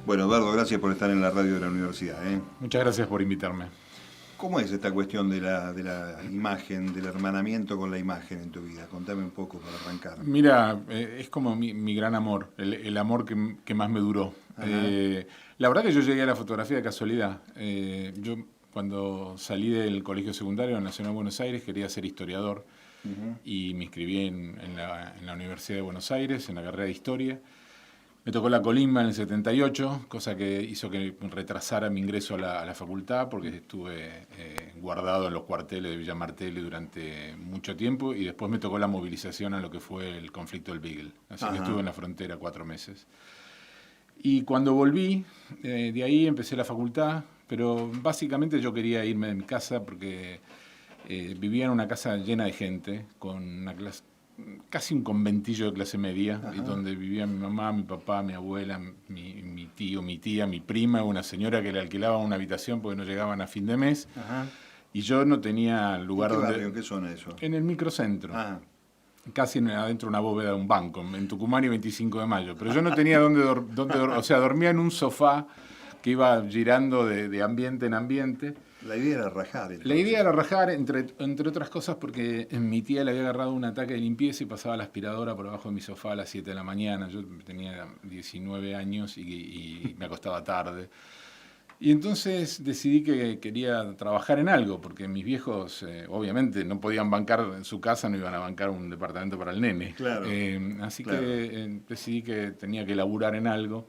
Bueno, Eduardo, gracias por estar en la radio de la universidad, ¿eh? Muchas gracias por invitarme. ¿Cómo es esta cuestión de la imagen, del hermanamiento con la imagen en tu vida? Contame un poco para arrancar. Mira, es como mi gran amor, el amor que más me duró. Ajá. La verdad que yo llegué a la fotografía de casualidad. Yo cuando salí del colegio secundario en la Nacional de Buenos Aires quería ser historiador y me inscribí en la Universidad de Buenos Aires, en la carrera de Historia. Me tocó la colimba en el 78, cosa que hizo que retrasara mi ingreso a la facultad porque estuve guardado en los cuarteles de Villa Martelli durante mucho tiempo y después me tocó la movilización a lo que fue el conflicto del Beagle. Así que estuve en la frontera 4 meses. Y cuando volví, de ahí empecé la facultad, pero básicamente yo quería irme de mi casa porque vivía en una casa llena de gente, con una clase, casi un conventillo de clase media, y donde vivía mi mamá, mi papá, mi abuela, mi tío, mi tía, mi prima, una señora que le alquilaba una habitación porque no llegaban a fin de mes. Ajá. Y yo no tenía lugar ¿En qué donde... barrio? ¿En qué zona eso? En el microcentro. Ah, Casi adentro de una bóveda de un banco, en Tucumán y 25 de Mayo. Pero yo no tenía o sea, dormía en un sofá que iba girando de ambiente en ambiente. la idea era rajar, La entonces. idea era rajar, entre otras cosas, porque mi tía le había agarrado un ataque de limpieza y pasaba la aspiradora por abajo de mi sofá a las 7 de la mañana. Yo tenía 19 años y me acostaba tarde. Y entonces decidí que quería trabajar en algo, porque mis viejos obviamente no podían bancar en su casa, no iban a bancar un departamento para el nene. Claro, Así claro. que decidí que tenía que laburar en algo.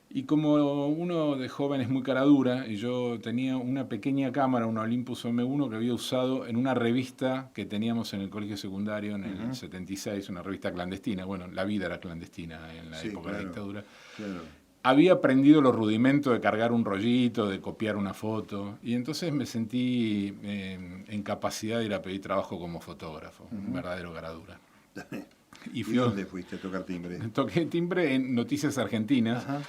Y como uno de joven es muy cara dura, y yo tenía una pequeña cámara, una Olympus M1 que había usado en una revista que teníamos en el colegio secundario en el 76, una revista clandestina. Bueno, la vida era clandestina en la Sí, época de la claro, dictadura. claro. Había aprendido los rudimentos de cargar un rollito, de copiar una foto, y entonces me sentí en capacidad de ir a pedir trabajo como fotógrafo, un verdadero cara dura. ¿Y fui, dónde fuiste a tocar timbre? toqué timbre en Noticias Argentinas, Ajá.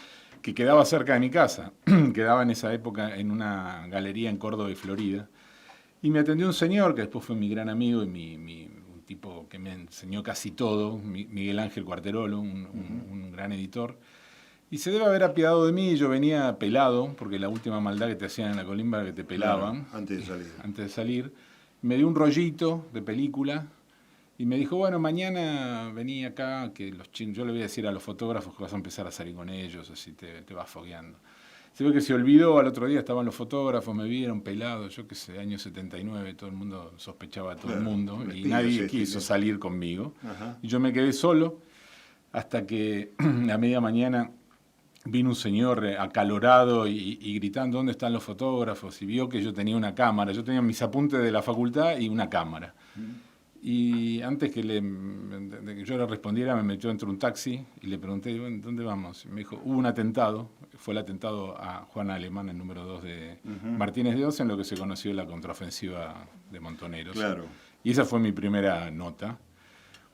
que quedaba cerca de mi casa. Quedaba en esa época en una galería en Córdoba y Florida. Y me atendió un señor que después fue mi gran amigo y un tipo que me enseñó casi todo, Miguel Ángel Cuarterolo, un gran editor. Y se debe haber apiadado de mí. Yo venía pelado, porque la última maldad que te hacían en la colimba era que te pelaban. Claro, antes de salir. Antes de salir. Me dio un rollito de película y me dijo, bueno, mañana vení acá, que yo le voy a decir a los fotógrafos que vas a empezar a salir con ellos, así te vas fogueando. Se ve que se olvidó, al otro día estaban los fotógrafos, me vieron pelado, yo qué sé, año 79, todo el mundo sospechaba a todo el mundo un y espía, nadie sí, quiso sí. salir conmigo. Ajá. Y yo me quedé solo hasta que a media mañana vino un señor acalorado y gritando, ¿dónde están los fotógrafos? Y vio que yo tenía una cámara. Yo tenía mis apuntes de la facultad y una cámara. Y antes de que yo le respondiera, me metió dentro de un taxi y le pregunté, bueno, ¿dónde vamos? Y me dijo, hubo un atentado. Fue el atentado a Juana Alemán, el número 2 de Martínez de Oz, en lo que se conoció la contraofensiva de Montoneros. Claro. Y esa fue mi primera nota.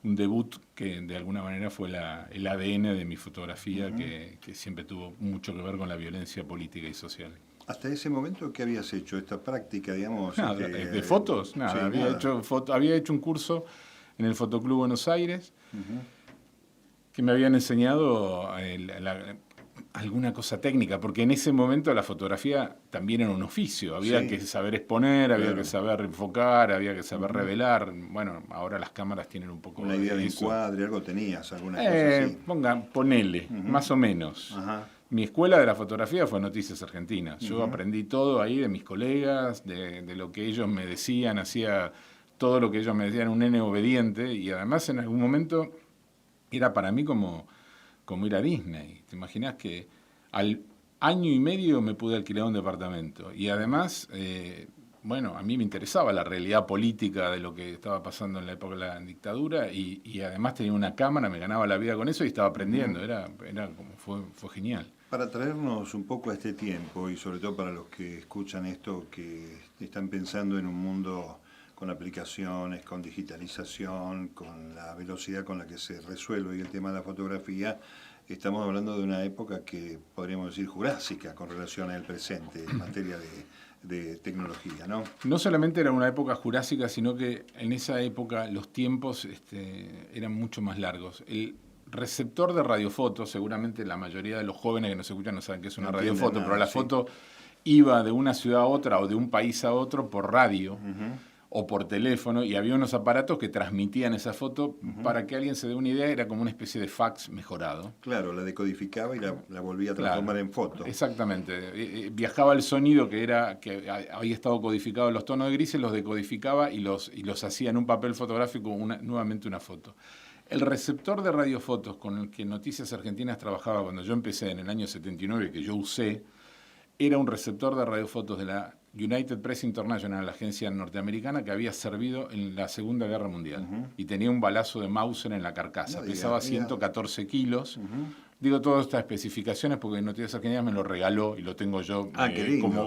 Un debut que de alguna manera fue el ADN de mi fotografía, que siempre tuvo mucho que ver con la violencia política y social. Hasta ese momento, ¿qué habías hecho? Esta práctica, digamos. Nada, de fotos, nada. Sí, Había hecho un curso en el Fotoclub Buenos Aires que me habían enseñado alguna cosa técnica, porque en ese momento la fotografía también era un oficio. Había Sí. que saber exponer, había Claro. que saber enfocar, había que saber revelar. Bueno, ahora las cámaras tienen un poco Una idea de eso. encuadre, algo tenías, alguna cosa así. Ponele, más o menos. Ajá. Mi escuela de la fotografía fue Noticias Argentinas. Yo aprendí todo ahí de mis colegas, de lo que ellos me decían, hacía todo lo que ellos me decían, un nene obediente, y además en algún momento era para mí como ir a Disney. ¿Te imaginas que al año y medio me pude alquilar un departamento? Y además, bueno, a mí me interesaba la realidad política de lo que estaba pasando en la época de la dictadura y además tenía una cámara, me ganaba la vida con eso y estaba aprendiendo. Fue genial. Para traernos un poco a este tiempo y sobre todo para los que escuchan esto, que están pensando en un mundo con aplicaciones, con digitalización, con la velocidad con la que se resuelve el tema de la fotografía, estamos hablando de una época que podríamos decir jurásica con relación al presente en materia de tecnología, ¿no? No solamente era una época jurásica, sino que en esa época los tiempos eran mucho más largos. receptor de radiofoto, seguramente la mayoría de los jóvenes que nos escuchan no saben qué es una radiofoto, nada, pero la sí. foto iba de una ciudad a otra o de un país a otro por radio o por teléfono, y había unos aparatos que transmitían esa foto. Para que alguien se dé una idea, era como una especie de fax mejorado. Claro, la decodificaba y la volvía a transformar en foto. Exactamente. Viajaba el sonido que había estado codificado en los tonos de grises, los decodificaba y los hacía en un papel fotográfico nuevamente una foto. El receptor de radiofotos con el que Noticias Argentinas trabajaba cuando yo empecé en el año 79, que yo usé, era un receptor de radiofotos de la United Press International, la agencia norteamericana que había servido en la Segunda Guerra Mundial. Y tenía un balazo de Mauser en la carcasa. Pesaba 114 kilos. Digo todas estas especificaciones porque Noticias Argentinas me lo regaló y lo tengo yo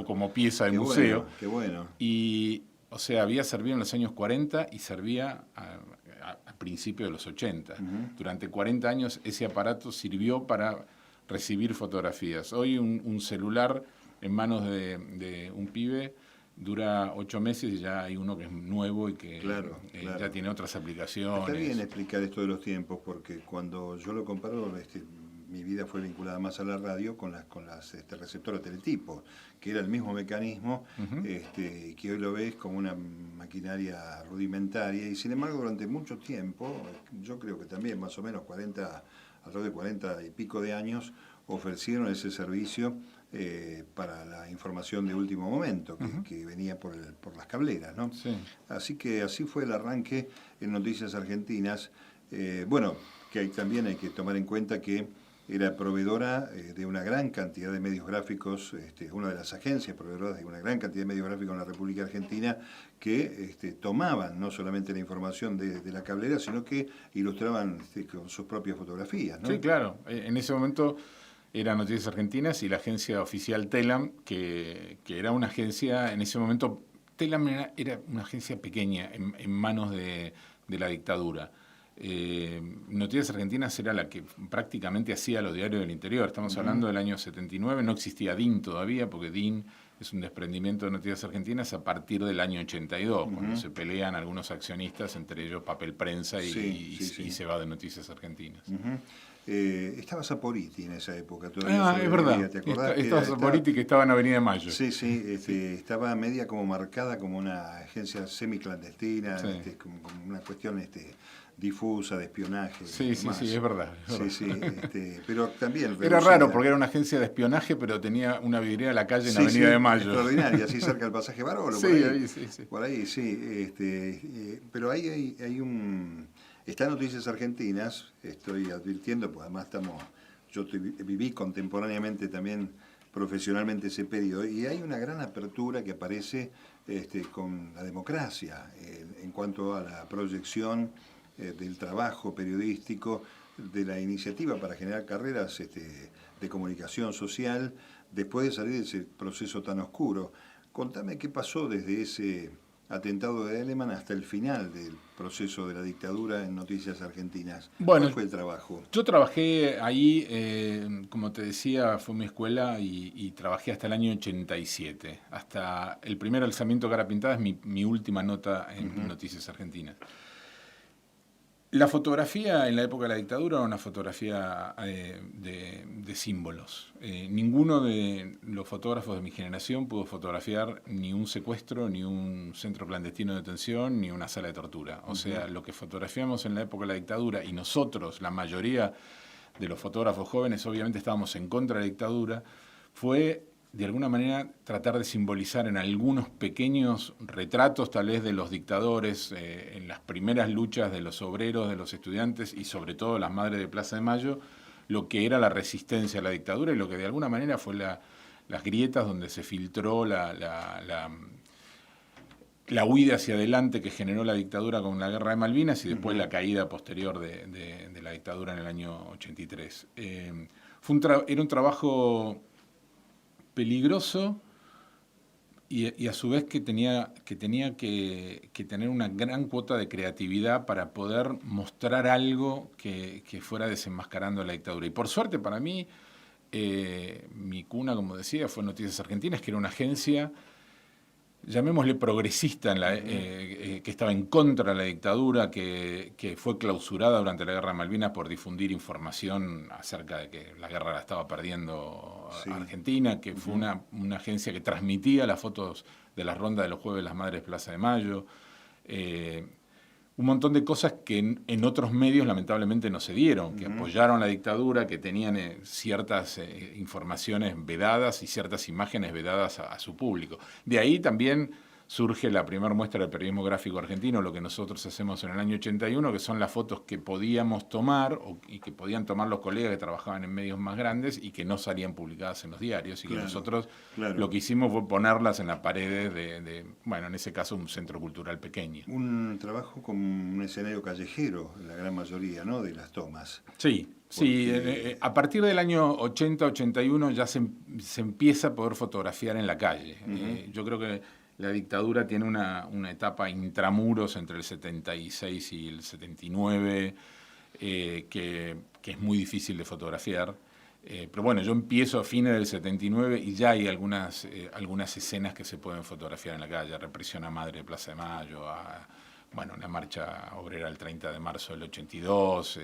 como pieza de museo. Bueno, qué bueno. Y, o sea, había servido en los años 40 y servía a principios de los 80. Durante 40 años ese aparato sirvió para recibir fotografías. Hoy un celular en manos de un pibe dura 8 meses y ya hay uno que es nuevo y que claro. ya tiene otras aplicaciones. Está bien explicar esto de los tiempos, porque cuando yo lo comparo, mi vida fue vinculada más a la radio con las receptoras teletipos, que era el mismo mecanismo, que hoy lo ves como una maquinaria rudimentaria, y sin embargo durante mucho tiempo, yo creo que también más o menos alrededor de 40 y pico de años, ofrecieron ese servicio para la información de último momento, que venía por las cableras, ¿no? Sí. Así que así fue el arranque en Noticias Argentinas. Bueno, que también hay que tomar en cuenta que era proveedora de una gran cantidad de medios gráficos, una de las agencias proveedoras de una gran cantidad de medios gráficos en la República Argentina, que tomaban no solamente la información de la cablera, sino que ilustraban con sus propias fotografías, ¿no? Sí, claro. En ese momento era Noticias Argentinas y la agencia oficial Telam, que era una agencia, en ese momento, Telam era una agencia pequeña en manos de la dictadura. Noticias Argentinas era la que prácticamente hacía los diarios del interior. Estamos hablando del año 79, no existía DIN todavía, porque DIN es un desprendimiento de Noticias Argentinas a partir del año 82, cuando se pelean algunos accionistas, entre ellos Papel Prensa y se va de Noticias Argentinas. Estaba Saporiti en esa época todavía. Es verdad. ¿Te acordás? Estaba Saporiti, que estaba en Avenida de Mayo. Sí, estaba media como marcada como una agencia semiclandestina, como una cuestión difusa de espionaje. Sí, es verdad. Pero también... Era raro porque era una agencia de espionaje, pero tenía una vidriera en la calle en Avenida de Mayo. Extraordinaria, así cerca del pasaje Barolo. Sí, por ahí, sí. Pero ahí hay un... Está Noticias Argentinas, estoy advirtiendo, pues además viví contemporáneamente también profesionalmente ese periodo, y hay una gran apertura que aparece con la democracia en cuanto a la proyección del trabajo periodístico, de la iniciativa para generar carreras de comunicación social, después de salir de ese proceso tan oscuro. Contame qué pasó desde ese atentado de Alemán hasta el final del proceso de la dictadura en Noticias Argentinas. Bueno, ¿cuál fue el trabajo? Yo trabajé ahí, como te decía, fue mi escuela y trabajé hasta el año 87. Hasta el primer alzamiento cara pintada es mi última nota en Noticias Argentinas. La fotografía en la época de la dictadura era una fotografía de símbolos. Ninguno de los fotógrafos de mi generación pudo fotografiar ni un secuestro, ni un centro clandestino de detención, ni una sala de tortura. O sea, lo que fotografiamos en la época de la dictadura, y nosotros, la mayoría de los fotógrafos jóvenes, obviamente estábamos en contra de la dictadura, fue de alguna manera tratar de simbolizar en algunos pequeños retratos tal vez de los dictadores, en las primeras luchas de los obreros, de los estudiantes y sobre todo las madres de Plaza de Mayo, lo que era la resistencia a la dictadura y lo que de alguna manera fue las grietas donde se filtró la huida hacia adelante que generó la dictadura con la guerra de Malvinas y después la caída posterior de la dictadura en el año 83. Era un trabajo peligroso y a su vez que tenía que tener una gran cuota de creatividad para poder mostrar algo que fuera desenmascarando la dictadura. Y por suerte para mí, mi cuna, como decía, fue Noticias Argentinas, que era una agencia llamémosle progresista, que estaba en contra de la dictadura, que fue clausurada durante la Guerra de Malvinas por difundir información acerca de que la guerra la estaba perdiendo Argentina, que fue una agencia que transmitía las fotos de las rondas de los jueves de las Madres Plaza de Mayo. Un montón de cosas que en otros medios lamentablemente no se dieron, que apoyaron la dictadura, que tenían ciertas informaciones vedadas y ciertas imágenes vedadas a su público. De ahí también surge la primera muestra del periodismo gráfico argentino, lo que nosotros hacemos en el año 81, que son las fotos que podíamos tomar y que podían tomar los colegas que trabajaban en medios más grandes y que no salían publicadas en los diarios, y que nosotros lo que hicimos fue ponerlas en las paredes bueno, en ese caso un centro cultural pequeño. Un trabajo con un escenario callejero, la gran mayoría, ¿no?, de las tomas. Sí. Sí, a partir del año 80-81 ya se empieza a poder fotografiar en la calle. Yo creo que la dictadura tiene una etapa intramuros entre el 76 y el 79 que es muy difícil de fotografiar. Pero bueno, yo empiezo a fines del 79 y ya hay algunas escenas que se pueden fotografiar en la calle. Represión a Madre de Plaza de Mayo, la marcha obrera el 30 de marzo del 82,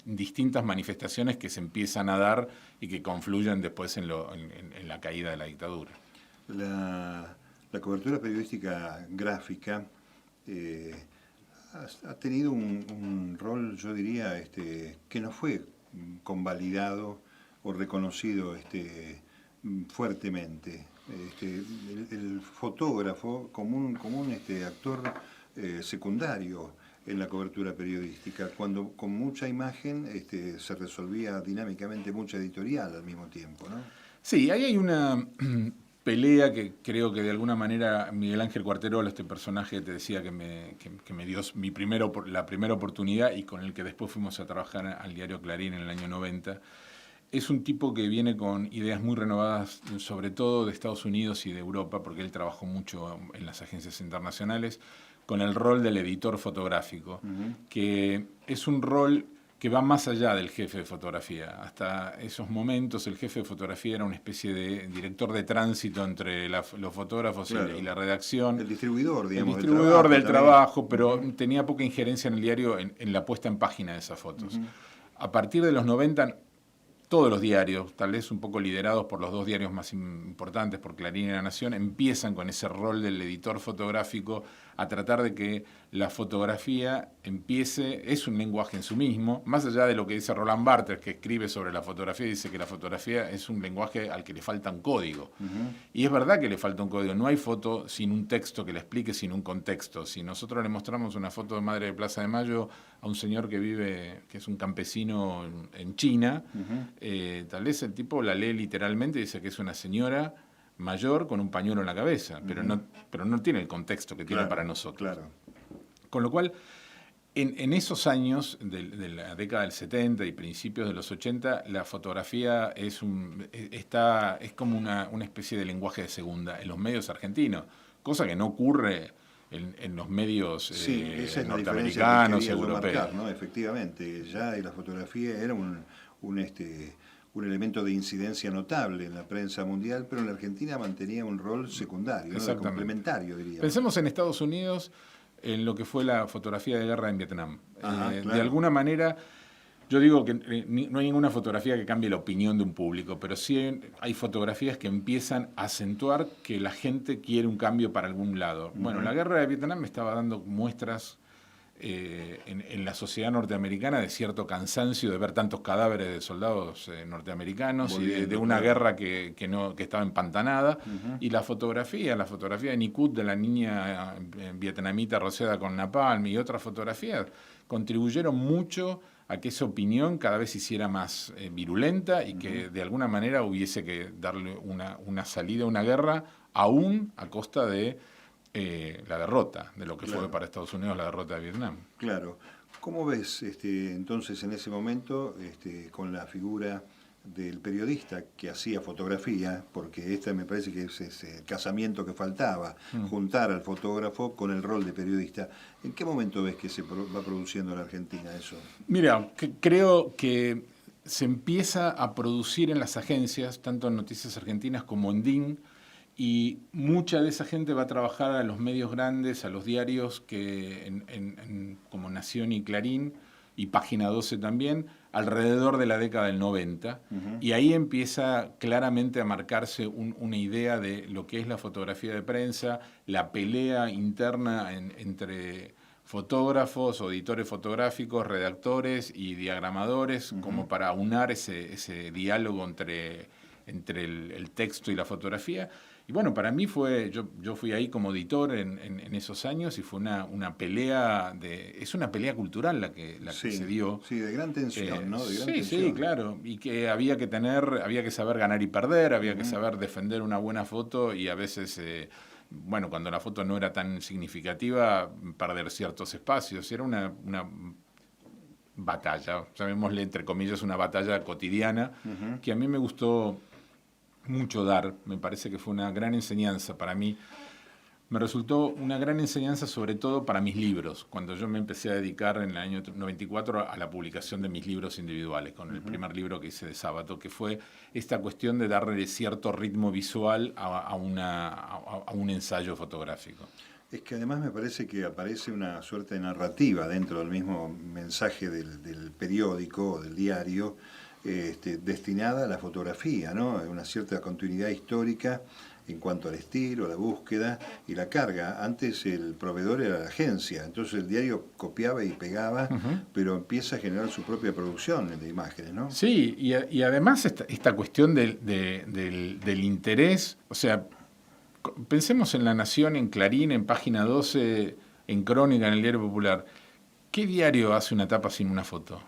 distintas manifestaciones que se empiezan a dar y que confluyen después en la caída de la dictadura. La cobertura periodística gráfica ha tenido un rol, yo diría, que no fue convalidado o reconocido fuertemente. El fotógrafo como un actor secundario en la cobertura periodística, cuando con mucha imagen se resolvía dinámicamente mucha editorial al mismo tiempo, ¿no? Sí, ahí hay una pelea que creo que de alguna manera Miguel Ángel Cuarterolo, este personaje que te decía que me dio la primera oportunidad y con el que después fuimos a trabajar al diario Clarín en el año 90, es un tipo que viene con ideas muy renovadas, sobre todo de Estados Unidos y de Europa, porque él trabajó mucho en las agencias internacionales, con el rol del editor fotográfico, que es un rol que va más allá del jefe de fotografía. Hasta esos momentos el jefe de fotografía era una especie de director de tránsito entre los fotógrafos y la redacción. El distribuidor, digamos. El distribuidor del trabajo, pero tenía poca injerencia en el diario en la puesta en página de esas fotos. A partir de los 90, todos los diarios, tal vez un poco liderados por los dos diarios más importantes, por Clarín y La Nación, empiezan con ese rol del editor fotográfico a tratar de que la fotografía es un lenguaje en sí mismo, más allá de lo que dice Roland Barthes, que escribe sobre la fotografía, dice que la fotografía es un lenguaje al que le falta un código. Y es verdad que le falta un código, no hay foto sin un texto que la explique, sin un contexto. Si nosotros le mostramos una foto de Madre de Plaza de Mayo a un señor que es un campesino en China, tal vez el tipo la lee literalmente y dice que es una señora mayor con un pañuelo en la cabeza, pero no tiene el contexto que tiene para nosotros. Claro. Con lo cual, en esos años de la década del 70 y principios de los 80, la fotografía es como una especie de lenguaje de segunda en los medios argentinos, cosa que no ocurre en los medios esa es norteamericanos y europeos. Marcar, ¿no? Efectivamente, ya la fotografía era un elemento de incidencia notable en la prensa mundial, pero en la Argentina mantenía un rol secundario, ¿no? Complementario, diría. Pensemos en Estados Unidos, en lo que fue la fotografía de guerra en Vietnam. Claro. De alguna manera, yo digo que no hay ninguna fotografía que cambie la opinión de un público, pero sí hay fotografías que empiezan a acentuar que la gente quiere un cambio para algún lado. Bueno, la guerra de Vietnam me estaba dando muestras en la sociedad norteamericana de cierto cansancio de ver tantos cadáveres de soldados norteamericanos y de una guerra que estaba empantanada. Y la fotografía de Nikut, de la niña vietnamita rociada con napalm, y otras fotografías contribuyeron mucho a que esa opinión cada vez se hiciera más virulenta y que de alguna manera hubiese que darle una salida a una guerra, aún a costa de la derrota, de lo que fue para Estados Unidos la derrota de Vietnam. Claro. ¿Cómo ves entonces en ese momento con la figura del periodista que hacía fotografía, porque me parece que es ese casamiento que faltaba, juntar al fotógrafo con el rol de periodista? ¿En qué momento ves que se va produciendo en la Argentina eso? Mira, creo que se empieza a producir en las agencias, tanto en Noticias Argentinas como en DIN, y mucha de esa gente va a trabajar a los medios grandes, a los diarios que como Nación y Clarín y Página 12 también, alrededor de la década del 90. Y ahí empieza claramente a marcarse una idea de lo que es la fotografía de prensa, la pelea interna entre fotógrafos, editores fotográficos, redactores y diagramadores, como para aunar ese diálogo entre el texto y la fotografía. Y bueno, para mí yo fui ahí como editor en esos años y fue una pelea es una pelea cultural la que se dio. Sí, de gran tensión, ¿no? De gran sí, tensión. Sí, claro. Y que había que saber ganar y perder, había que saber defender una buena foto y a veces, bueno, cuando la foto no era tan significativa, perder ciertos espacios. Era una batalla, llamémosle entre comillas una batalla cotidiana, que a mí me gustó mucho dar. Me parece que fue una gran enseñanza para mí. Me resultó una gran enseñanza sobre todo para mis libros, cuando yo me empecé a dedicar en el año 94 a la publicación de mis libros individuales, con el primer libro que hice de Sábato, que fue esta cuestión de darle cierto ritmo visual a un ensayo fotográfico. Es que además me parece que aparece una suerte de narrativa dentro del mismo mensaje del periódico o del diario, destinada a la fotografía, ¿no? Una cierta continuidad histórica en cuanto al estilo, la búsqueda y la carga. Antes el proveedor era la agencia, entonces el diario copiaba y pegaba, pero empieza a generar su propia producción de imágenes, ¿no? Sí, y además esta cuestión del interés, o sea, pensemos en La Nación, en Clarín, en Página 12, en Crónica, en el Diario Popular. ¿Qué diario hace una tapa sin una foto?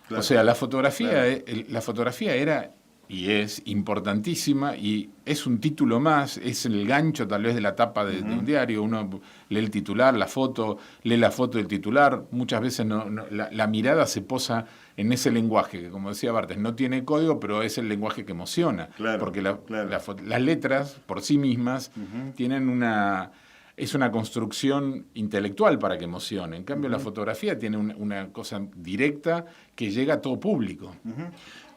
Claro, o sea, la fotografía era y es importantísima y es un título más, es el gancho tal vez de la tapa de un diario. Uno lee el titular, lee la foto del titular, muchas veces la mirada se posa en ese lenguaje que, como decía Barthes, no tiene código, pero es el lenguaje que emociona, porque las letras por sí mismas tienen es una construcción intelectual para que emocione. En cambio, la fotografía tiene una cosa directa que llega a todo público.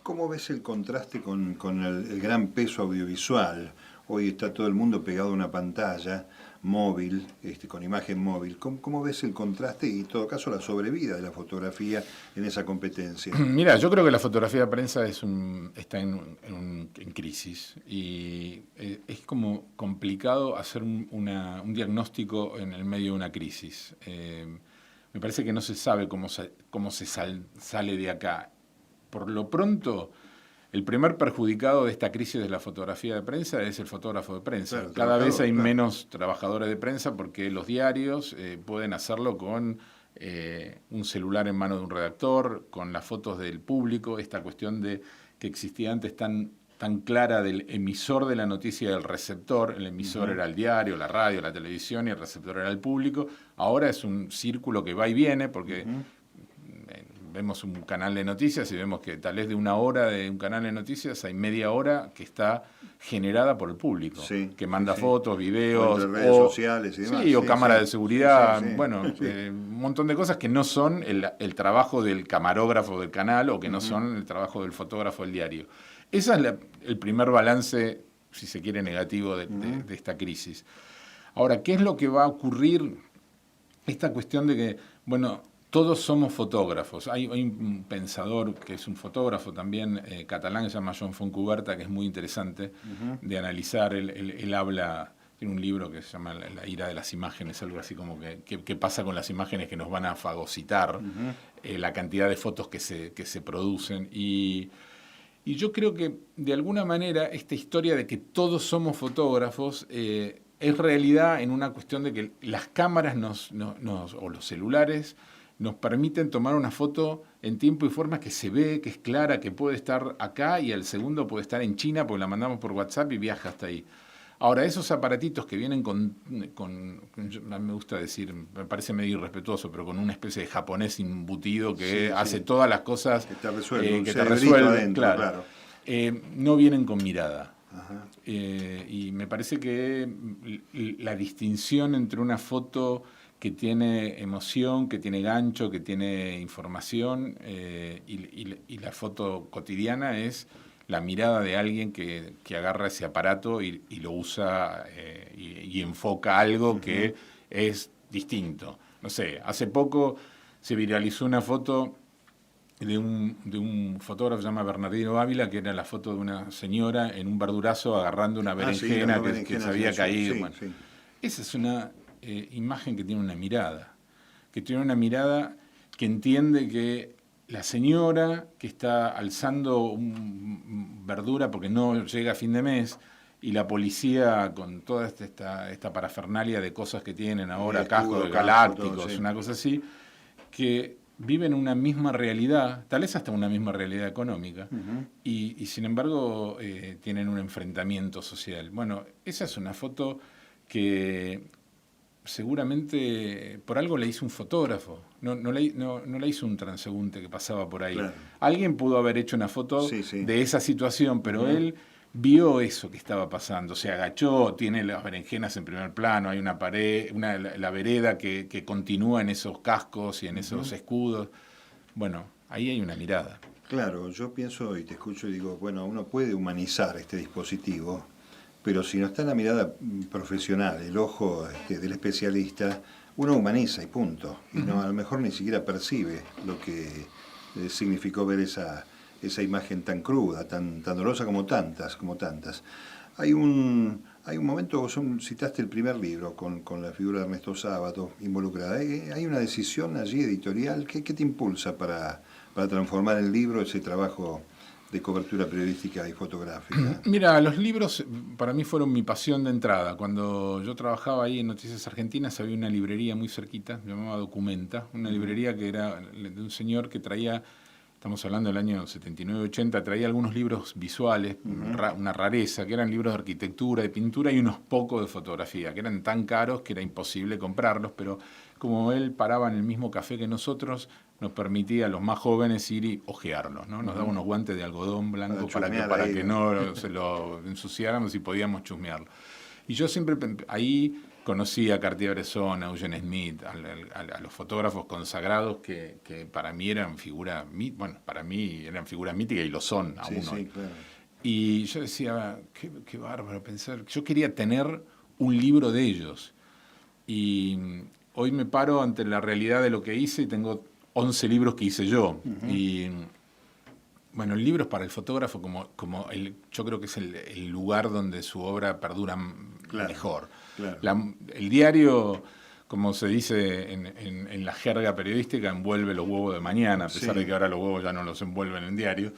¿Cómo ves el contraste con el gran peso audiovisual? Hoy está todo el mundo pegado a una pantalla móvil, con imagen móvil. ¿Cómo ves el contraste y, en todo caso, la sobrevida de la fotografía en esa competencia? Mira, yo creo que la fotografía de prensa está en crisis y es como complicado hacer un diagnóstico en el medio de una crisis. Me parece que no se sabe cómo se sale de acá. Por lo pronto, el primer perjudicado de esta crisis de la fotografía de prensa es el fotógrafo de prensa. Claro, cada vez hay menos trabajadores de prensa porque los diarios pueden hacerlo con un celular en mano de un redactor, con las fotos del público, esta cuestión de que existía antes tan clara del emisor de la noticia y del receptor. El emisor era el diario, la radio, la televisión y el receptor era el público. Ahora es un círculo que va y viene porque vemos un canal de noticias y vemos que tal vez de una hora de un canal de noticias hay media hora que está generada por el público, que manda fotos, videos, o redes sociales y demás. O cámara de seguridad, un montón de cosas que no son el trabajo del camarógrafo del canal o que no son el trabajo del fotógrafo del diario. Ese es el primer balance, si se quiere, negativo de esta crisis. Ahora, ¿qué es lo que va a ocurrir? Esta cuestión de que, todos somos fotógrafos. Hay un pensador que es un fotógrafo también catalán, que se llama John Fontcuberta, que es muy interesante de analizar. Él habla, tiene un libro que se llama La ira de las imágenes, algo así como qué pasa con las imágenes que nos van a fagocitar, la cantidad de fotos que se producen. Y yo creo que, de alguna manera, esta historia de que todos somos fotógrafos es realidad en una cuestión de que las cámaras o los celulares nos permiten tomar una foto en tiempo y forma que se ve, que es clara, que puede estar acá y al segundo puede estar en China porque la mandamos por WhatsApp y viaja hasta ahí. Ahora, esos aparatitos que vienen con a mí me gusta decir, me parece medio irrespetuoso, pero con una especie de japonés embutido que hace todas las cosas que te resuelve, adentro, claro. No vienen con mirada. Y me parece que la distinción entre una foto que tiene emoción, que tiene gancho, que tiene información, y la foto cotidiana es la mirada de alguien que agarra ese aparato y lo usa y enfoca algo que es distinto. No sé, hace poco se viralizó una foto de un fotógrafo que se llama Bernardino Ávila, que era la foto de una señora en un verdurazo agarrando una berenjena que se había caído. Sí, bueno, sí. esa es una imagen que tiene una mirada, que entiende que la señora que está alzando verdura porque no llega a fin de mes, y la policía con toda esta parafernalia de cosas que tienen ahora, cascos galácticos, todo, sí. una cosa así, que viven una misma realidad, tal vez hasta una misma realidad económica, y sin embargo tienen un enfrentamiento social. Bueno, esa es una foto que seguramente por algo la hizo un fotógrafo, no la hizo un transeúnte que pasaba por ahí. Claro. Alguien pudo haber hecho una foto de esa situación, pero él vio eso que estaba pasando, se agachó, tiene las berenjenas en primer plano, hay una pared, la vereda que continúa en esos cascos y en esos escudos. Bueno, ahí hay una mirada. Claro, yo pienso y te escucho y digo, bueno, uno puede humanizar este dispositivo, pero si no está en la mirada profesional, el ojo del especialista, uno humaniza y punto. Y no, a lo mejor ni siquiera percibe lo que significó ver esa imagen tan cruda, tan dolorosa como tantas. Hay un momento, vos citaste el primer libro con la figura de Ernesto Sábato involucrada. Hay una decisión allí editorial. ¿Qué te impulsa para transformar el libro, ese trabajo de cobertura periodística y fotográfica? Mira, los libros para mí fueron mi pasión de entrada. Cuando yo trabajaba ahí en Noticias Argentinas había una librería muy cerquita, llamaba Documenta, una librería que era de un señor que traía, estamos hablando del año 79-80, traía algunos libros visuales, una rareza, que eran libros de arquitectura, de pintura y unos pocos de fotografía, que eran tan caros que era imposible comprarlos, pero como él paraba en el mismo café que nosotros, nos permitía a los más jóvenes ir y ojearlos, ¿no? Nos daba unos guantes de algodón blanco para que no se lo ensuciáramos y podíamos chusmearlo. Y yo siempre ahí conocí a Cartier-Bresson, a Eugene Smith, a los fotógrafos consagrados que para mí eran figuras, para mí eran figuras míticas y lo son aún hoy. Sí, claro. Y yo decía, qué bárbaro pensar. Yo quería tener un libro de ellos. Y hoy me paro ante la realidad de lo que hice y tengo 11 libros que hice yo. Y bueno, el libro es para el fotógrafo yo creo que es el lugar donde su obra perdura mejor. Claro. El diario, como se dice en la jerga periodística, envuelve los huevos de mañana, a pesar de que ahora los huevos ya no los envuelven en diario.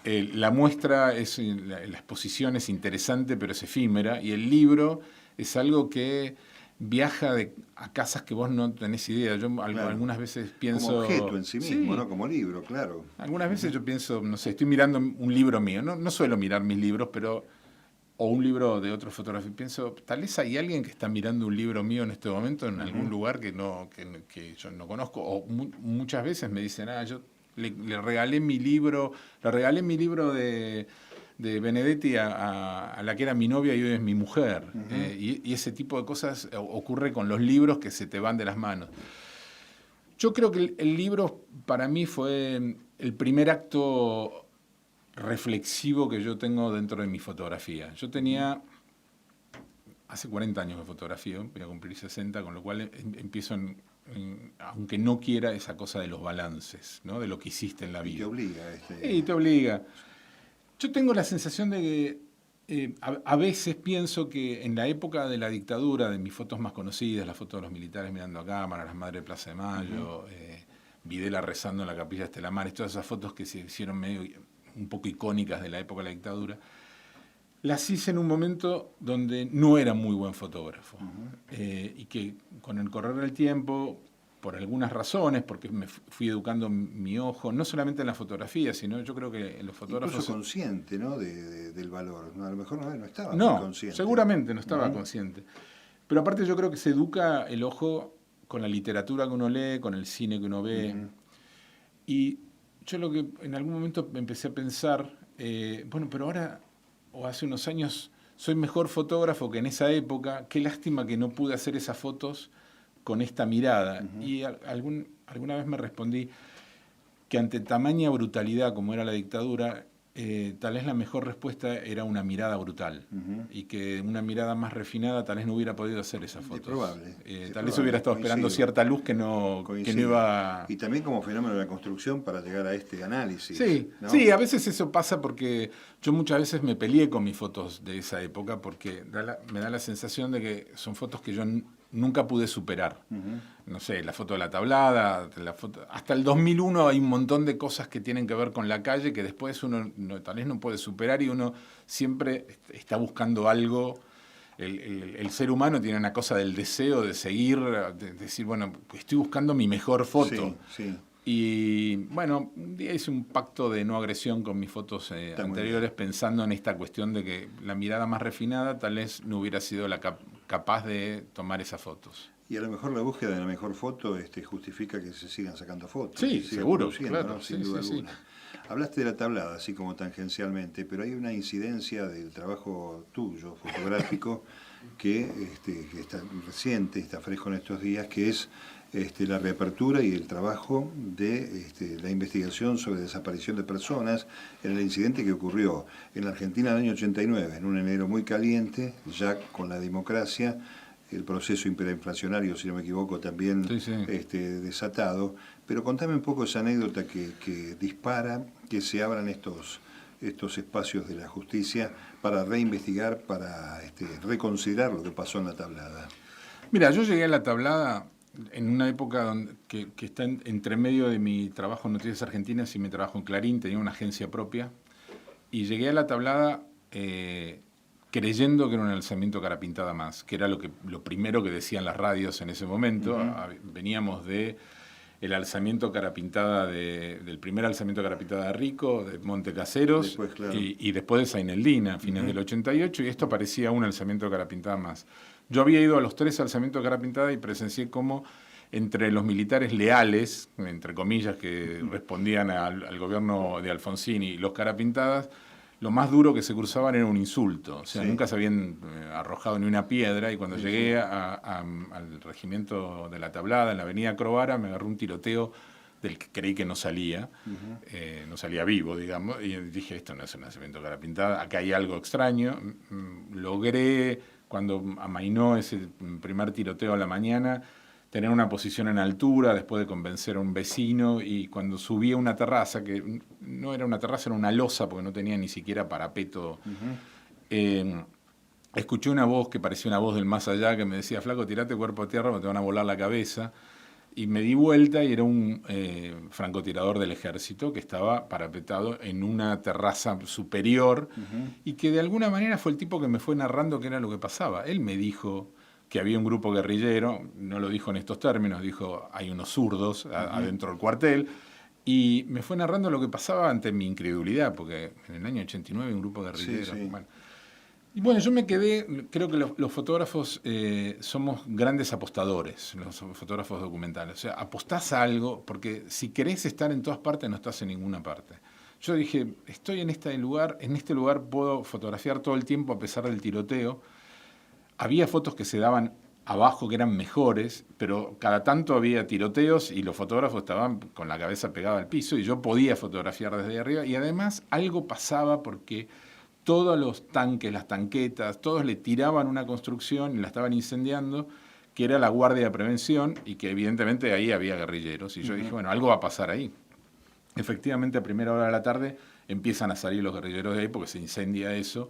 La muestra, la exposición es interesante, pero es efímera, y el libro es algo que viaja a casas que vos no tenés idea. Yo algunas veces pienso... Como objeto en sí mismo, ¿no? Como libro, claro. Algunas veces yo pienso, no sé, estoy mirando un libro mío. No suelo mirar mis libros, o un libro de otro fotógrafo. Pienso, tal vez hay alguien que está mirando un libro mío en este momento en algún lugar que yo no conozco. O muchas veces me dicen, yo le regalé mi libro de Benedetti a la que era mi novia y hoy es mi mujer. Y ese tipo de cosas ocurre con los libros que se te van de las manos. Yo creo que el libro para mí fue el primer acto reflexivo que yo tengo dentro de mi fotografía. Yo tenía hace 40 años que fotografío, voy a cumplir 60, con lo cual empiezo aunque no quiera, esa cosa de los balances, ¿no? De lo que hiciste en la vida. Y te obliga. Sí, te obliga. Yo tengo la sensación de que a veces pienso que en la época de la dictadura, de mis fotos más conocidas, las fotos de los militares mirando a cámara, las madres de Plaza de Mayo, Videla rezando en la Capilla de Estelamares, todas esas fotos que se hicieron un poco icónicas de la época de la dictadura, las hice en un momento donde no era muy buen fotógrafo. Y que con el correr del tiempo, por algunas razones, porque me fui educando mi ojo, no solamente en la fotografía, sino yo creo que en los fotógrafos... Incluso consciente, ¿no? del valor. A lo mejor no estaba muy consciente. Seguramente no estaba consciente. Pero aparte yo creo que se educa el ojo con la literatura que uno lee, con el cine que uno ve. Y yo lo que en algún momento empecé a pensar, pero ahora, o hace unos años, soy mejor fotógrafo que en esa época. Qué lástima que no pude hacer esas fotos con esta mirada. Y alguna vez me respondí que ante tamaña brutalidad como era la dictadura, tal vez la mejor respuesta era una mirada brutal, y que una mirada más refinada tal vez no hubiera podido hacer esas fotos. Es probable. Tal vez hubiera estado esperando cierta luz que no iba... Y también como fenómeno de la construcción para llegar a este análisis. Sí, ¿no? Sí, a veces eso pasa porque yo muchas veces me peleé con mis fotos de esa época porque me da la sensación de que son fotos que yo nunca pude superar. No sé, la foto de la tablada, hasta el 2001 hay un montón de cosas que tienen que ver con la calle que después uno tal vez no puede superar, y uno siempre está buscando algo. El ser humano tiene una cosa del deseo de seguir, de decir, bueno, estoy buscando mi mejor foto. Sí. Y bueno, un día hice un pacto de no agresión con mis fotos anteriores, pensando en esta cuestión de que la mirada más refinada tal vez no hubiera sido capaz de tomar esas fotos. Y a lo mejor la búsqueda de la mejor foto justifica que se sigan sacando fotos. Sí, seguro, claro. ¿no? Sin duda alguna. Hablaste de la tablada, así como tangencialmente, pero hay una incidencia del trabajo tuyo, fotográfico, que está reciente, está fresco en estos días, que es la reapertura y el trabajo de la investigación sobre desaparición de personas en el incidente que ocurrió en la Argentina en el año 89, en un enero muy caliente, ya con la democracia, el proceso hiperinflacionario, si no me equivoco, también desatado. Pero contame un poco esa anécdota que dispara que se abran estos espacios de la justicia para reinvestigar, para reconsiderar lo que pasó en la tablada. Mira, yo llegué a la tablada en una época que está entre medio de mi trabajo en Noticias Argentinas y mi trabajo en Clarín. Tenía una agencia propia y llegué a la tablada creyendo que era un alzamiento cara pintada más, que era lo primero que decían las radios en ese momento. Veníamos del alzamiento cara pintada del primer alzamiento cara pintada de Rico, de Montecaseros, después, claro, y después de Saineldina, a fines del 88, y esto parecía un alzamiento cara pintada más. Yo había ido a los 3 alzamientos cara pintada y presencié cómo entre los militares leales, entre comillas, que respondían al gobierno de Alfonsín, y los cara pintadas, lo más duro que se cruzaban era un insulto. O sea, nunca se habían arrojado ni una piedra, y cuando llegué al regimiento de la Tablada, en la avenida Crovara, me agarró un tiroteo del que creí que no salía, no salía vivo, digamos, y dije, esto no es un nacimiento cara pintada, acá hay algo extraño. Logré, cuando amainó ese primer tiroteo a la mañana, tener una posición en altura después de convencer a un vecino, y cuando subí a una terraza, que no era una terraza, era una losa porque no tenía ni siquiera parapeto, escuché una voz que parecía una voz del más allá que me decía, flaco, tirate cuerpo a tierra o te van a volar la cabeza. Y me di vuelta y era un francotirador del ejército que estaba parapetado en una terraza superior, y que de alguna manera fue el tipo que me fue narrando qué era lo que pasaba. Él me dijo que había un grupo guerrillero, no lo dijo en estos términos, dijo hay unos zurdos adentro del cuartel, y me fue narrando lo que pasaba ante mi incredulidad, porque en el año 89 un grupo guerrillero... Bueno. Y bueno, yo me quedé, creo que los fotógrafos somos grandes apostadores, los fotógrafos documentales. O sea, apostás a algo, porque si querés estar en todas partes, no estás en ninguna parte. Yo dije, estoy en este lugar puedo fotografiar todo el tiempo a pesar del tiroteo. Había fotos que se daban abajo que eran mejores, pero cada tanto había tiroteos y los fotógrafos estaban con la cabeza pegada al piso, y yo podía fotografiar desde arriba, y además algo pasaba porque todos los tanques, las tanquetas, todos le tiraban una construcción y la estaban incendiando, que era la Guardia de Prevención, y que evidentemente ahí había guerrilleros. Y yo dije, bueno, algo va a pasar ahí. Efectivamente, a primera hora de la tarde empiezan a salir los guerrilleros de ahí porque se incendia eso.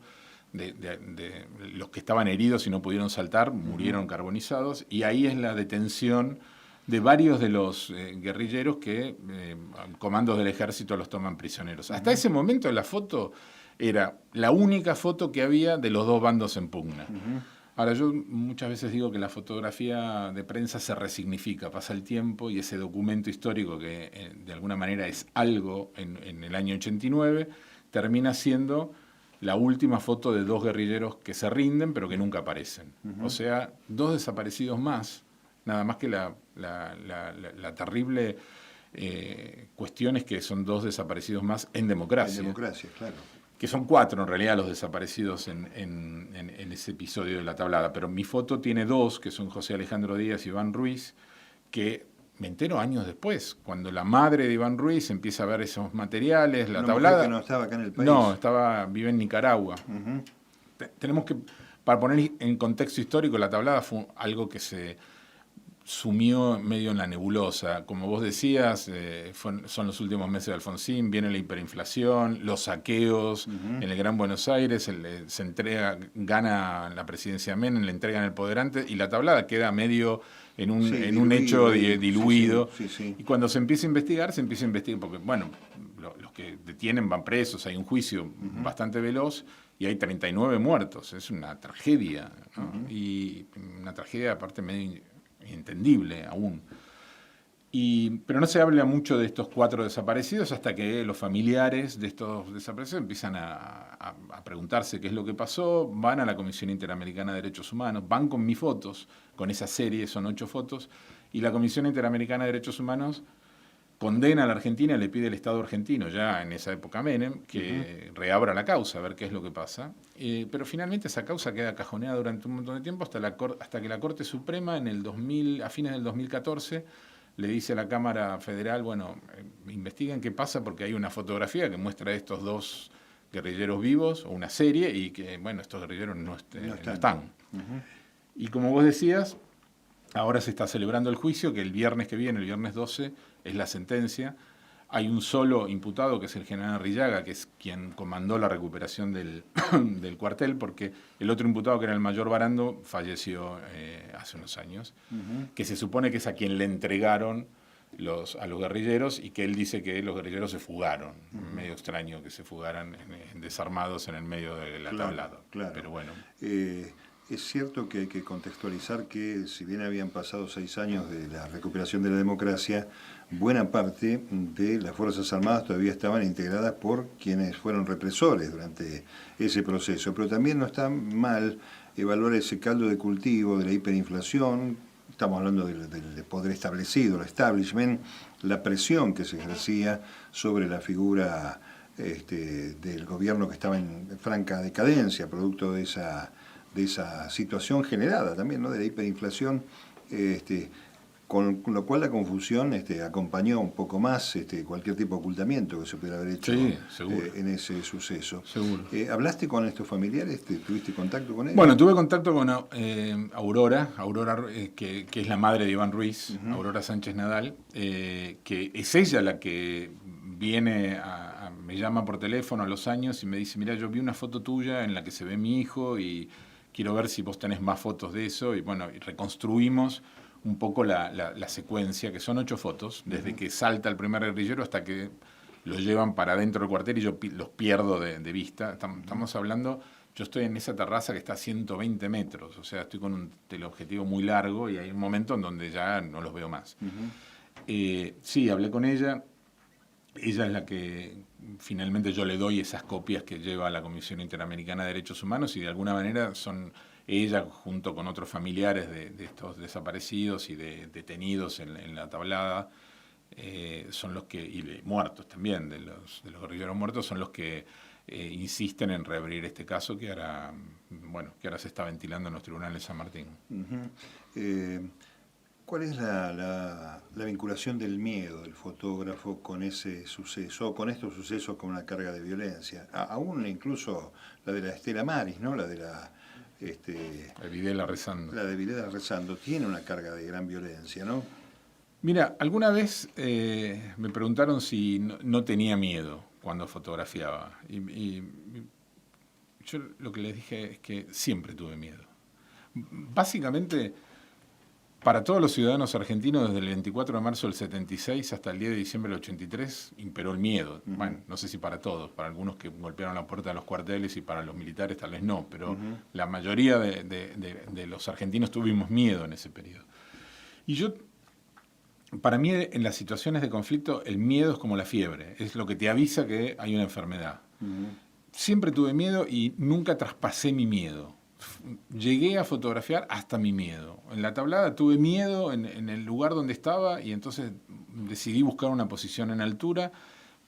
De los que estaban heridos y no pudieron saltar, murieron carbonizados, y ahí es la detención de varios de los guerrilleros que comandos del ejército los toman prisioneros. Hasta ese momento la foto era la única foto que había de los dos bandos en pugna. Ahora, yo muchas veces digo que la fotografía de prensa se resignifica, pasa el tiempo, y ese documento histórico que de alguna manera es algo en el año 89, termina siendo la última foto de 2 guerrilleros que se rinden pero que nunca aparecen. O sea, 2 desaparecidos más, nada más que la terrible cuestión es que son 2 desaparecidos más en democracia. En democracia, claro. Que son 4 en realidad los desaparecidos en ese episodio de la tablada, pero mi foto tiene 2, que son José Alejandro Díaz y Iván Ruiz, que me entero años después, cuando la madre de Iván Ruiz empieza a ver esos materiales, la Una tablada. mujer que no estaba acá en el país. No, vive en Nicaragua. Ujú. Tenemos que, para poner en contexto histórico, la tablada fue algo que se sumió medio en la nebulosa. Como vos decías, son los últimos meses de Alfonsín, viene la hiperinflación, los saqueos en el Gran Buenos Aires, se entrega, gana la presidencia Menem, le entregan el poder antes, y la tablada queda medio en un, Sí, un hecho diluido. Sí. Y cuando se empieza a investigar, porque, bueno, los que detienen van presos, hay un juicio bastante veloz, y hay 39 muertos. Es una tragedia, ¿no? Y una tragedia aparte medio entendible aún. Pero no se habla mucho de estos 4 desaparecidos hasta que los familiares de estos desaparecidos empiezan a preguntarse qué es lo que pasó, van a la Comisión Interamericana de Derechos Humanos, van con mis fotos, con esa serie, son 8 fotos, y la Comisión Interamericana de Derechos Humanos condena a la Argentina y le pide al Estado argentino, ya en esa época Menem, que reabra la causa, a ver qué es lo que pasa. Pero finalmente esa causa queda cajoneada durante un montón de tiempo hasta que la Corte Suprema a fines del 2014 le dice a la Cámara Federal, bueno, investiguen qué pasa porque hay una fotografía que muestra a estos 2 guerrilleros vivos, o una serie, y que, bueno, estos guerrilleros no están. Y como vos decías, ahora se está celebrando el juicio, que el viernes que viene, el viernes 12, es la sentencia. Hay un solo imputado, que es el general Arrillaga, que es quien comandó la recuperación del cuartel, porque el otro imputado, que era el mayor Barando, falleció hace unos años, que se supone que es a quien le entregaron a los guerrilleros, y que él dice que los guerrilleros se fugaron. Medio extraño que se fugaran desarmados en el medio de la tablada. Claro. Pero bueno. Es cierto que hay que contextualizar que, si bien habían pasado 6 años de la recuperación de la democracia, buena parte de las Fuerzas Armadas todavía estaban integradas por quienes fueron represores durante ese proceso. Pero también no está mal evaluar ese caldo de cultivo de la hiperinflación. Estamos hablando del poder establecido, el establishment, la presión que se ejercía sobre la figura del gobierno, que estaba en franca decadencia, producto de esa situación generada también, ¿no?, de la hiperinflación, con lo cual la confusión acompañó un poco más cualquier tipo de ocultamiento que se pudiera haber hecho en ese suceso. Seguro. ¿Hablaste con estos familiares? ¿Tuviste contacto con ellos? Bueno, tuve contacto con Aurora, que es la madre de Iván Ruiz, Aurora Sánchez Nadal, que es ella la que viene me llama por teléfono a los años y me dice, mira, yo vi una foto tuya en la que se ve mi hijo y quiero ver si vos tenés más fotos de eso. Y bueno, reconstruimos un poco la secuencia, que son 8 fotos, desde que salta el primer guerrillero hasta que lo llevan para adentro del cuartel y yo los pierdo de vista. Estamos hablando, yo estoy en esa terraza que está a 120 metros, o sea, estoy con un teleobjetivo muy largo y hay un momento en donde ya no los veo más. Sí, hablé con ella. Ella es la que finalmente yo le doy esas copias que lleva a la Comisión Interamericana de Derechos Humanos, y de alguna manera son ella, junto con otros familiares de estos desaparecidos y de detenidos en la tablada, son los que, y muertos también, de los guerrilleros muertos, son los que insisten en reabrir este caso que ahora se está ventilando en los tribunales de San Martín. ¿Cuál es la vinculación del miedo del fotógrafo con ese suceso, o con estos sucesos con una carga de violencia? Aún incluso la de la Estela Maris, ¿no? La de la Videla rezando. La de Videla rezando tiene una carga de gran violencia, ¿no? Mira, alguna vez me preguntaron si no tenía miedo cuando fotografiaba. Y yo lo que les dije es que siempre tuve miedo. Básicamente, para todos los ciudadanos argentinos, desde el 24 de marzo del 76 hasta el 10 de diciembre del 83, imperó el miedo. Bueno, no sé si para todos, para algunos que golpearon la puerta de los cuarteles y para los militares tal vez no, pero la mayoría de los argentinos tuvimos miedo en ese periodo. Y para mí, en las situaciones de conflicto, el miedo es como la fiebre, es lo que te avisa que hay una enfermedad. Siempre tuve miedo y nunca traspasé mi miedo. Llegué a fotografiar hasta mi miedo. En la tablada tuve miedo en el lugar donde estaba y entonces decidí buscar una posición en altura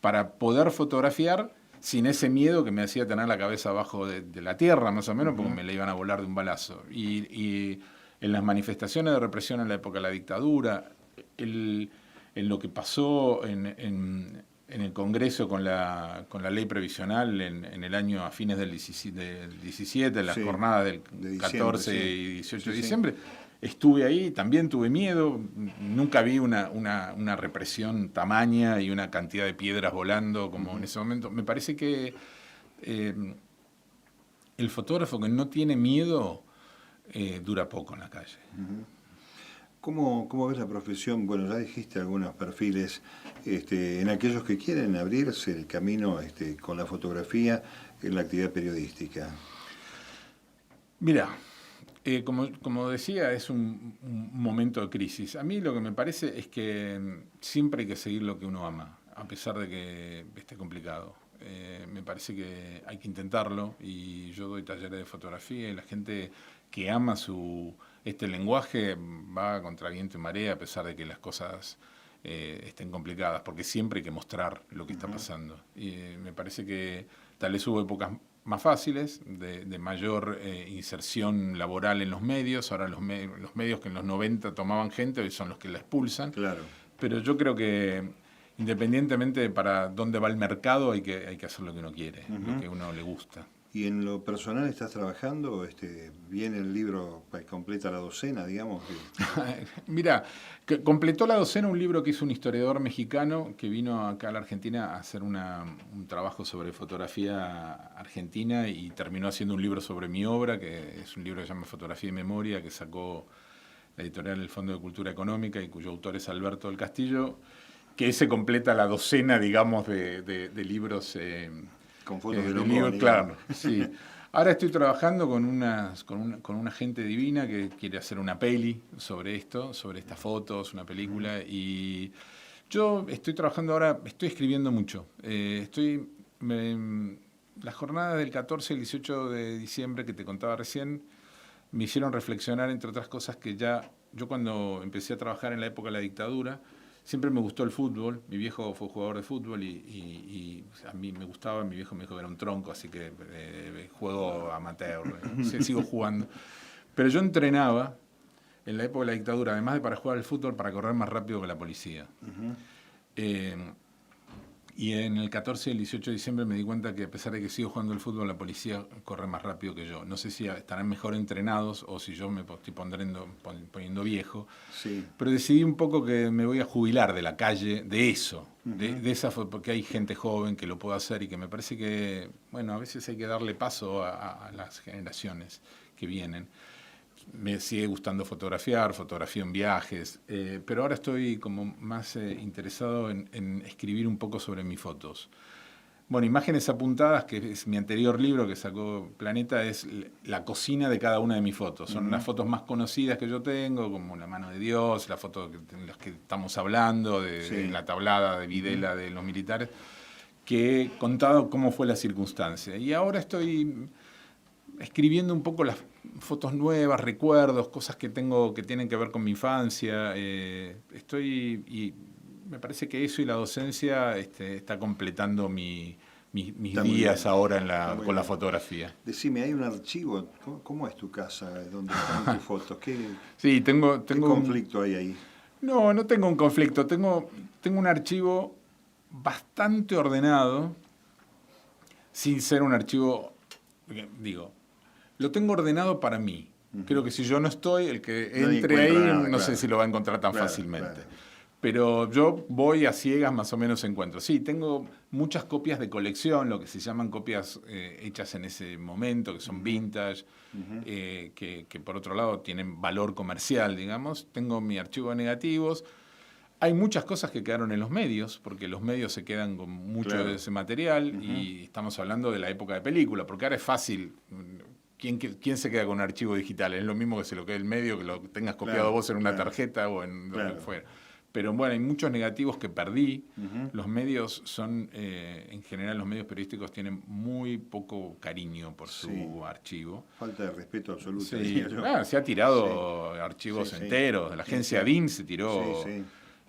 para poder fotografiar sin ese miedo que me hacía tener la cabeza abajo de la tierra, más o menos, porque me la iban a volar de un balazo. Y en las manifestaciones de represión en la época de la dictadura, en lo que pasó en el Congreso con la ley previsional en el año a fines del 17, en las jornadas del de 14 diciembre, y 18 de diciembre, estuve ahí, también tuve miedo, nunca vi una represión tamaña y una cantidad de piedras volando como en ese momento. Me parece que el fotógrafo que no tiene miedo dura poco en la calle. ¿Cómo ves la profesión? Bueno, ya dijiste algunos perfiles en aquellos que quieren abrirse el camino con la fotografía en la actividad periodística. Mira, como decía, es un momento de crisis. A mí lo que me parece es que siempre hay que seguir lo que uno ama, a pesar de que esté complicado. Me parece que hay que intentarlo, y yo doy talleres de fotografía y la gente que ama este lenguaje va contra viento y marea, a pesar de que las cosas estén complicadas, porque siempre hay que mostrar lo que está pasando. Y me parece que tal vez hubo épocas más fáciles, de mayor inserción laboral en los medios. Ahora los medios que en los 90 tomaban gente, hoy son los que la expulsan. Claro. Pero yo creo que independientemente de para dónde va el mercado, hay que hacer lo que uno quiere, lo que a uno le gusta. ¿Y en lo personal estás trabajando? ¿Viene el libro, completa la docena, digamos? Mira, completó la docena un libro que hizo un historiador mexicano que vino acá a la Argentina a hacer un trabajo sobre fotografía argentina, y terminó haciendo un libro sobre mi obra, que es un libro que se llama Fotografía y Memoria, que sacó la editorial del Fondo de Cultura Económica y cuyo autor es Alberto del Castillo, que ese completa la docena, digamos, de libros. Con fotos de libros, claro, sí. Ahora estoy trabajando con una gente divina que quiere hacer una peli sobre esto, sobre estas fotos, una película, y yo estoy trabajando ahora, estoy escribiendo mucho. Las jornadas del 14 y el 18 de diciembre que te contaba recién me hicieron reflexionar, entre otras cosas, que yo cuando empecé a trabajar en la época de la dictadura, siempre me gustó el fútbol. Mi viejo fue jugador de fútbol y a mí me gustaba. Mi viejo me dijo que era un tronco, así que juego amateur, sigo jugando. Pero yo entrenaba en la época de la dictadura, además de para jugar al fútbol, para correr más rápido que la policía. Y en el 14 y el 18 de diciembre me di cuenta que, a pesar de que sigo jugando al fútbol, la policía corre más rápido que yo. No sé si estarán mejor entrenados o si yo me estoy poniendo viejo. Sí. Pero decidí un poco que me voy a jubilar de la calle, de eso, de esa, porque hay gente joven que lo puede hacer, y que me parece que, bueno, a veces hay que darle paso a las generaciones que vienen. Me sigue gustando fotografía en viajes, pero ahora estoy como más interesado en escribir un poco sobre mis fotos. Bueno, Imágenes Apuntadas, que es mi anterior libro que sacó Planeta, es la cocina de cada una de mis fotos. Son las fotos más conocidas que yo tengo, como La mano de Dios, las fotos en las que estamos hablando, de la tablada de Videla de los militares, que he contado cómo fue la circunstancia. Y ahora estoy escribiendo un poco las fotos nuevas, recuerdos, cosas que tengo que tienen que ver con mi infancia. Y me parece que eso y la docencia está completando mis días ahora con la fotografía. Decime, ¿hay un archivo? ¿Cómo es tu casa? ¿Dónde están tus fotos? Sí, tengo ¿Qué conflicto hay ahí? No tengo un conflicto. Tengo un archivo bastante ordenado, sin ser un archivo, digo, lo tengo ordenado para mí. Creo que si yo no estoy, el que entre ahí no sé si lo va a encontrar tan fácilmente. Claro. Pero yo voy a ciegas, más o menos encuentro. Sí, tengo muchas copias de colección, lo que se llaman copias hechas en ese momento, que son vintage, que por otro lado tienen valor comercial, digamos. Tengo mi archivo de negativos. Hay muchas cosas que quedaron en los medios, porque los medios se quedan con mucho de ese material, y estamos hablando de la época de película, porque ahora es fácil. ¿Quién se queda con un archivo digital? Es lo mismo que se lo quede el medio, que lo tengas copiado vos en una tarjeta o en lo que fuera. Pero bueno, hay muchos negativos que perdí. Los medios son, en general, los medios periodísticos tienen muy poco cariño por su archivo. Falta de respeto absoluto. Sí. Se ha tirado archivos enteros. La agencia DIN se tiró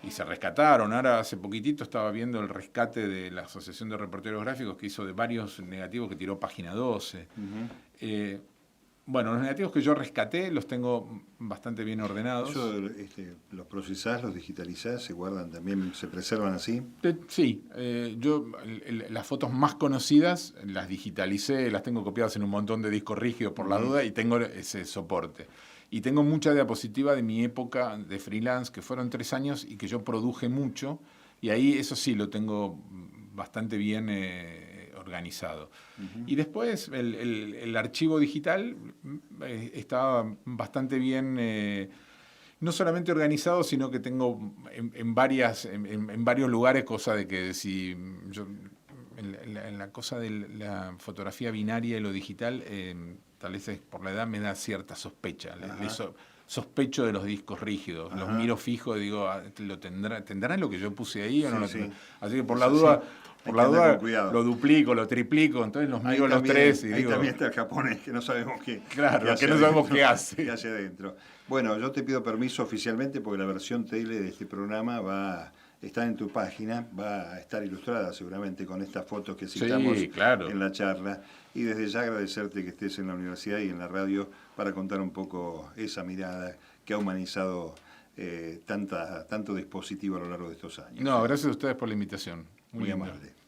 y se rescataron. Ahora, hace poquitito estaba viendo el rescate de la Asociación de Reporteros Gráficos, que hizo de varios negativos que tiró Página 12. Bueno, los negativos que yo rescaté los tengo bastante bien ordenados. Eso, ¿los procesás, los digitalizás, se guardan también, se preservan así? Sí, yo las fotos más conocidas las digitalicé, las tengo copiadas en un montón de discos rígidos por la duda y tengo ese soporte. Y tengo mucha diapositiva de mi época de freelance, que fueron 3 años y que yo produje mucho, y ahí eso sí lo tengo bastante bien organizado. Y después el archivo digital está bastante bien, no solamente organizado, sino que tengo en varios lugares, cosa de que si yo, en la cosa de la fotografía binaria y lo digital, tal vez por la edad me da cierta sospecha. Sospecho de los discos rígidos. Los miro fijo y digo, ¿tendrán lo que yo puse ahí o no lo tendrán? Así que por la duda... Por la duda lo duplico, lo triplico, entonces los miro los tres y ahí digo... también está el japonés, que no sabemos qué, claro, que no sabemos qué hace. Qué hace adentro. Bueno, yo te pido permiso oficialmente porque la versión tele de este programa está en tu página, va a estar ilustrada seguramente con estas fotos que citamos en la charla. Y desde ya agradecerte que estés en la universidad y en la radio para contar un poco esa mirada que ha humanizado tanto dispositivo a lo largo de estos años. No, gracias a ustedes por la invitación. Muy amable.